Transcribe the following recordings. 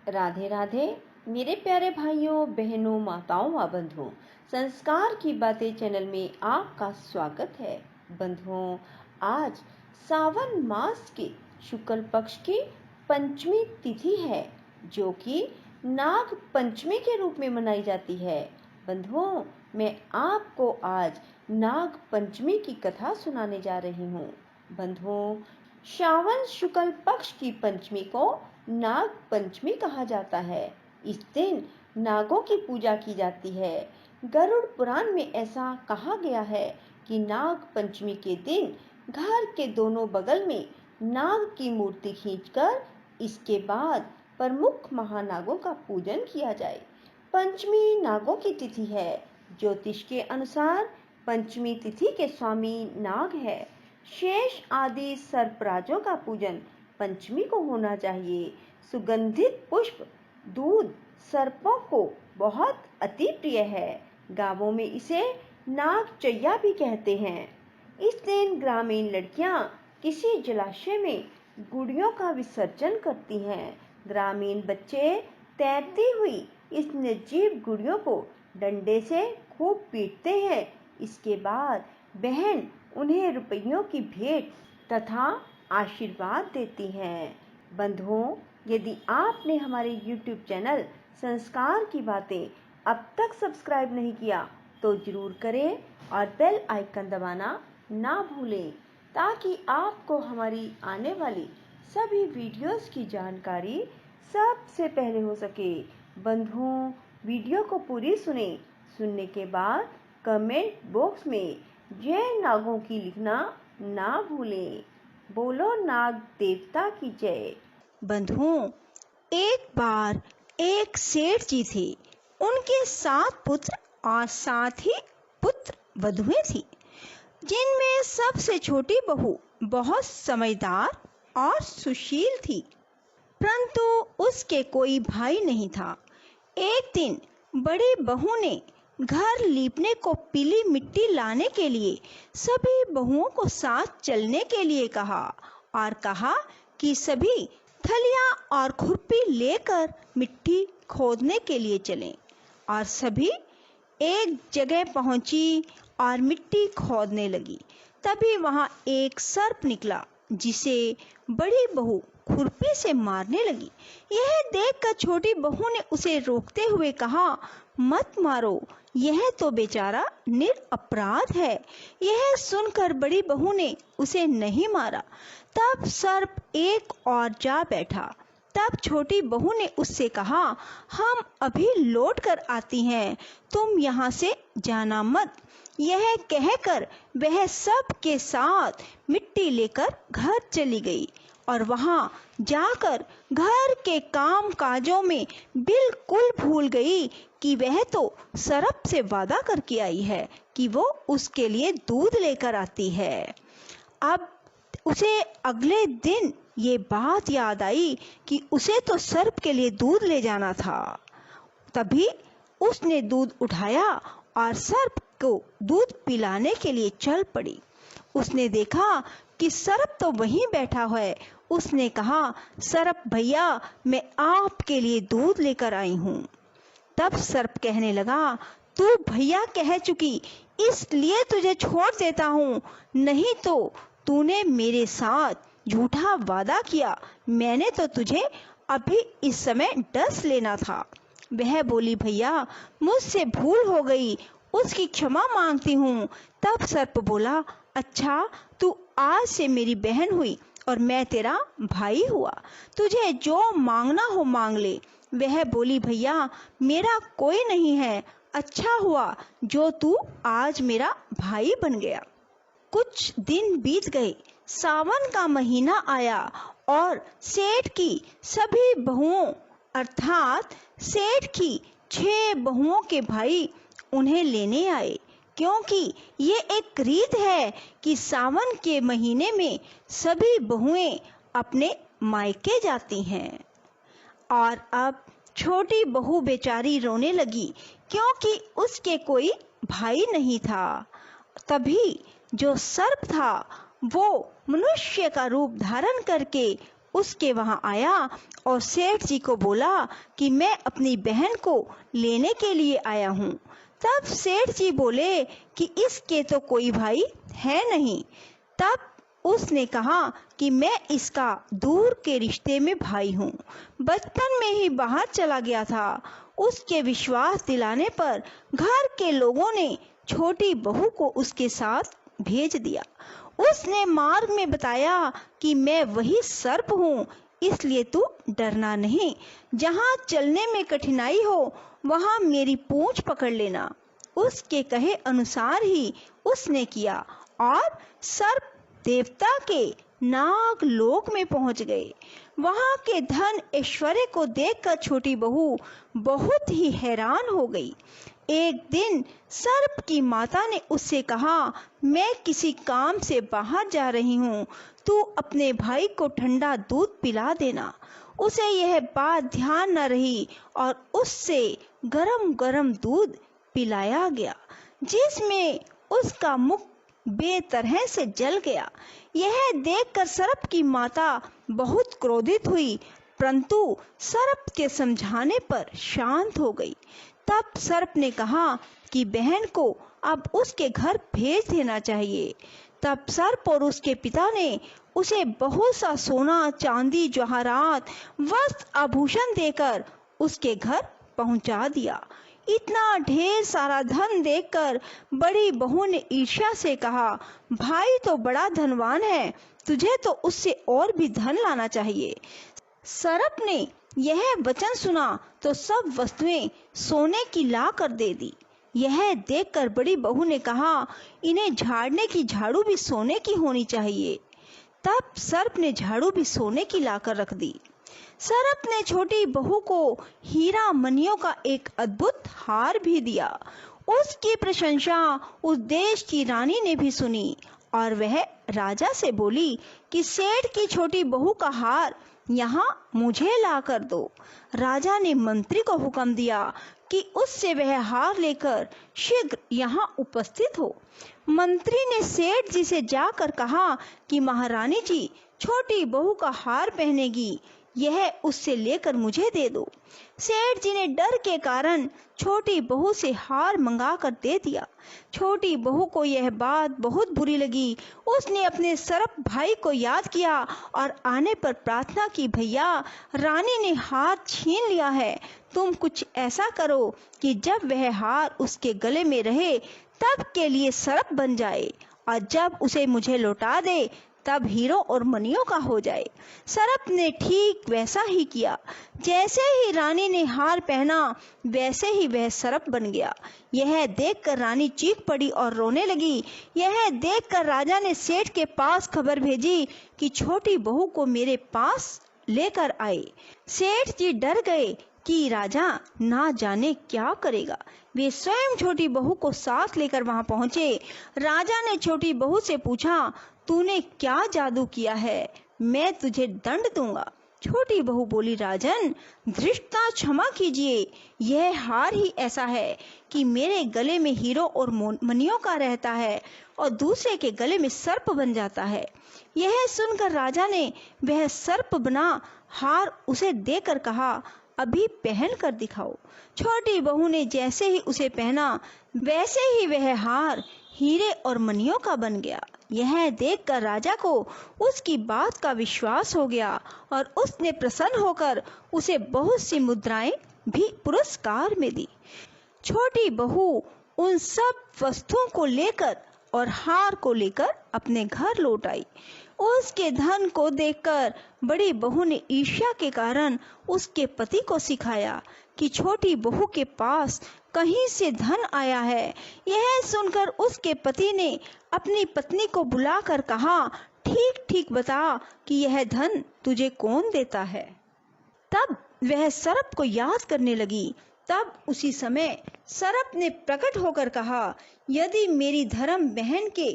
राधे राधे मेरे प्यारे भाइयों बहनों माताओं व बंधुओं, संस्कार की बातें चैनल में आपका स्वागत है। बंधुओं, आज सावन मास के शुक्ल पक्ष की पंचमी तिथि है, जो कि नाग पंचमी के रूप में मनाई जाती है। बंधुओं, मैं आपको आज नाग पंचमी की कथा सुनाने जा रही हूँ। बंधुओं, श्रावण शुक्ल पक्ष की पंचमी को नाग पंचमी कहा जाता है। इस दिन नागों की पूजा की जाती है। गरुड़ पुराण में ऐसा कहा गया है कि नाग पंचमी के दिन घर के दोनों बगल में नाग की मूर्ति खींचकर इसके बाद प्रमुख महानागों का पूजन किया जाए। पंचमी नागों की तिथि है। ज्योतिष के अनुसार पंचमी तिथि के स्वामी नाग है। शेष आदि सर्पराजों का पूजन पंचमी को होना चाहिए। सुगंधित पुष्प, दूध सर्पों को बहुत अति प्रिय है। गांवों में इसे नागचैया भी कहते हैं। इस दिन ग्रामीण लड़कियां किसी जलाशय में गुड़ियों का विसर्जन करती हैं। ग्रामीण बच्चे तैरती हुई इस निर्जीव गुड़ियों को डंडे से खूब पीटते हैं। इसके बाद बहन उन्हें रुपयों की भेंट तथा आशीर्वाद देती हैं। बंधुओं, यदि आपने हमारे YouTube चैनल संस्कार की बातें अब तक सब्सक्राइब नहीं किया तो जरूर करें और बेल आइकन दबाना ना भूलें, ताकि आपको हमारी आने वाली सभी वीडियोस की जानकारी सबसे पहले हो सके। बंधुओं, वीडियो को पूरी सुने। सुनने के बाद कमेंट बॉक्स में जय नागों की लिखना ना भूलें। बोलो नाग देवता की जय। बंधुओं, एक बार एक सेठ जी थे। उनके 7 पुत्र और 7 ही पुत्र वधुएं थी, जिनमें सबसे छोटी बहू बहुत समझदार और सुशील थी, परंतु उसके कोई भाई नहीं था। एक दिन बड़ी बहू ने घर लीपने को पीली मिट्टी लाने के लिए सभी बहुओं को साथ चलने के लिए कहा और कहा कि सभी थलियां और खुरपी लेकर मिट्टी खोदने के लिए चलें। और सभी एक जगह पहुंची और मिट्टी खोदने लगी। तभी वहां एक सर्प निकला, जिसे बड़ी बहू खुरपी से मारने लगी। यह देखकर छोटी बहू ने उसे रोकते हुए कहा, मत मारो, यह तो बेचारा निरपराध है। यह सुनकर बड़ी बहू ने उसे नहीं मारा। तब सर्प एक और जा बैठा। तब छोटी बहू ने उससे कहा, हम अभी लौट कर आती हैं, तुम यहाँ से जाना मत। यह कहकर वह सब के साथ मिट्टी लेकर घर चली गई और वहां जाकर घर के काम काजों में बिल्कुल भूल गई कि वह तो सर्प से वादा करके आई है कि वो उसके लिए दूध लेकर आती है। अब उसे अगले दिन ये बात याद आई कि उसे तो सर्प के लिए दूध ले जाना था। तभी उसने दूध उठाया और सर्प को दूध पिलाने के लिए चल पड़ी। उसने देखा कि सर्प तो वहीं बैठा है। उसने कहा, सर्प भैया, मैं आपके लिए दूध लेकर आई हूँ। तब सर्प कहने लगा, तू भैया कह चुकी, इसलिए तुझे छोड़ देता हूँ, नहीं तो तूने मेरे साथ झूठा वादा किया। मैंने तो तुझे अभी इस समय डस लेना था। वह बोली, भैया मुझसे भूल हो गई, उसकी क्षमा मांगती हूँ। तब सर्प बोला, अच्छा, तू आज से मेरी बहन हुई और मैं तेरा भाई हुआ, तुझे जो मांगना हो मांग ले। वह बोली, भैया मेरा कोई नहीं है, अच्छा हुआ जो तू आज मेरा भाई बन गया। कुछ दिन बीत गए। सावन का महीना आया और सेठ की सभी बहुओं अर्थात सेठ की 6 बहुओं के भाई उन्हें लेने आए, क्योंकि ये एक रीत है कि सावन के महीने में सभी बहुएं अपने मायके जाती हैं। और अब छोटी बहू बेचारी रोने लगी, क्योंकि उसके कोई भाई नहीं था। तभी जो सर्प था वो मनुष्य का रूप धारण करके उसके वहां आया और सेठ जी को बोला कि मैं अपनी बहन को लेने के लिए आया हूँ। तब सेठ जी बोले कि इसके तो कोई भाई है नहीं। तब उसने कहा कि मैं इसका दूर के रिश्ते में भाई हूँ, बचपन में ही बाहर चला गया था। उसके विश्वास दिलाने पर घर के लोगों ने छोटी बहू को उसके साथ भेज दिया। उसने मार्ग में बताया कि मैं वही सर्प हूँ, इसलिए तू डरना नहीं। जहाँ चलने में कठिनाई हो वहाँ मेरी पूंछ पकड़ लेना। उसके कहे अनुसार ही उसने किया और सर्प देवता के नाग लोक में पहुंच गए। वहां के धन ऐश्वर्य को देखकर छोटी बहू बहुत ही हैरान हो गई। एक दिन सर्प की माता ने उससे कहा, मैं किसी काम से बाहर जा रही हूँ, तू अपने भाई को ठंडा दूध पिला देना। उसे यह बात ध्यान न रही और उससे गरम गरम दूध पिलाया गया, जिसमें उसका मुख बेतरह से जल गया। यह देखकर सर्प की माता बहुत क्रोधित हुई, परंतु सर्प के समझाने पर शांत हो गई। तब सर्प ने कहा कि बहन को अब उसके घर भेज देना चाहिए। तब सर्प और उसके पिता ने उसे बहुत सा सोना, चांदी, जवाहरात, वस्त्र, आभूषण देकर उसके घर पहुंचा दिया। इतना ढेर सारा धन देखकर बड़ी बहू ने ईर्ष्या से कहा, भाई तो बड़ा धनवान है, तुझे तो उससे और भी धन लाना चाहिए। सर्प ने यह वचन सुना तो सब वस्तुएं सोने की ला कर दे दी। यह देखकर बड़ी बहू ने कहा, इन्हें झाड़ने की झाड़ू भी सोने की होनी चाहिए। तब सर्प ने झाड़ू भी सोने की लाकर रख दी। सर्प ने छोटी बहू को हीरा मनियों का एक अद्भुत हार भी दिया। उसकी प्रशंसा उस देश की रानी ने भी सुनी और वह राजा से बोली कि सेठ की छोटी बहू का हार यहाँ मुझे ला कर दो। राजा ने मंत्री को हुक्म दिया कि उससे वह हार लेकर शीघ्र यहाँ उपस्थित हो। मंत्री ने सेठ जी से जाकर कहा कि महारानी जी छोटी बहू का हार पहनेगी, यह उससे लेकर मुझे दे दो। सेठ जी ने डर के कारण छोटी बहू से हार मंगा कर दे दिया। छोटी बहू को यह बात बहुत बुरी लगी। उसने अपने सर्प भाई को याद किया और आने पर प्रार्थना की, भैया रानी ने हार छीन लिया है, तुम कुछ ऐसा करो कि जब वह हार उसके गले में रहे तब के लिए सर्प बन जाए और जब उसे मुझे लौटा दे तब हीरो और मनियों का हो जाए। सर्प ने ठीक वैसा ही किया। जैसे ही रानी ने हार पहना वैसे ही वह सर्प बन गया। यह देखकर रानी चीख पड़ी और रोने लगी। यह देखकर राजा ने सेठ के पास खबर भेजी कि छोटी बहू को मेरे पास लेकर आए। सेठ जी डर गए कि राजा ना जाने क्या करेगा। वे स्वयं छोटी बहू को साथ लेकर वहां पहुंचे। राजा ने छोटी बहू से पूछा, तूने क्या जादू किया है, मैं तुझे दंड दूंगा। छोटी बहू बोली, राजन धृष्टता क्षमा कीजिए, यह हार ही ऐसा है कि मेरे गले में हीरो और मनियों का रहता है और दूसरे के गले में सर्प बन जाता है। यह सुनकर राजा ने वह सर्प बना हार उसे देकर कहा, अभी पहन कर दिखाओ। छोटी बहू ने जैसे ही उसे पहना वैसे ही वह हार हीरे और मनियों का बन गया। यह देखकर राजा को उसकी बात का विश्वास हो गया और उसने प्रसन्न होकर उसे बहुत सी मुद्राएं भी पुरस्कार में दी। छोटी बहू उन सब वस्तुओं को लेकर और हार को लेकर अपने घर लौट आई। उसके धन को देखकर बड़ी बहू ने ईर्ष्या के कारण उसके पति को सिखाया कि छोटी बहू के पास कहीं से धन आया है। यह सुनकर उसके पति ने अपनी पत्नी को बुलाकर कहा, ठीक ठीक बता कि यह धन तुझे कौन देता है। तब वह सर्प को याद करने लगी। तब उसी समय सर्प ने प्रकट होकर कहा, यदि मेरी धर्म बहन के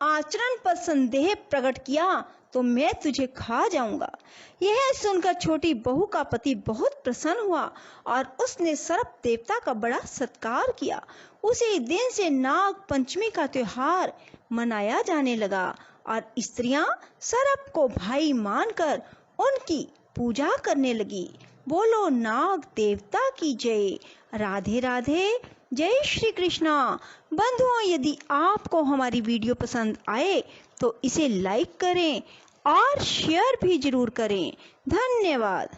आचरण पर संदेह प्रकट किया तो मैं तुझे खा जाऊंगा। यह सुनकर छोटी बहू का पति बहुत प्रसन्न हुआ और उसने सर्प देवता का बड़ा सत्कार किया। उसी दिन से नाग पंचमी का त्योहार मनाया जाने लगा और स्त्रियां सर्प को भाई मानकर उनकी पूजा करने लगी। बोलो नाग देवता की जय। राधे राधे, जय श्री कृष्णा। बंधुओं, यदि आपको हमारी वीडियो पसंद आए तो इसे लाइक करें और शेयर भी जरूर करें। धन्यवाद।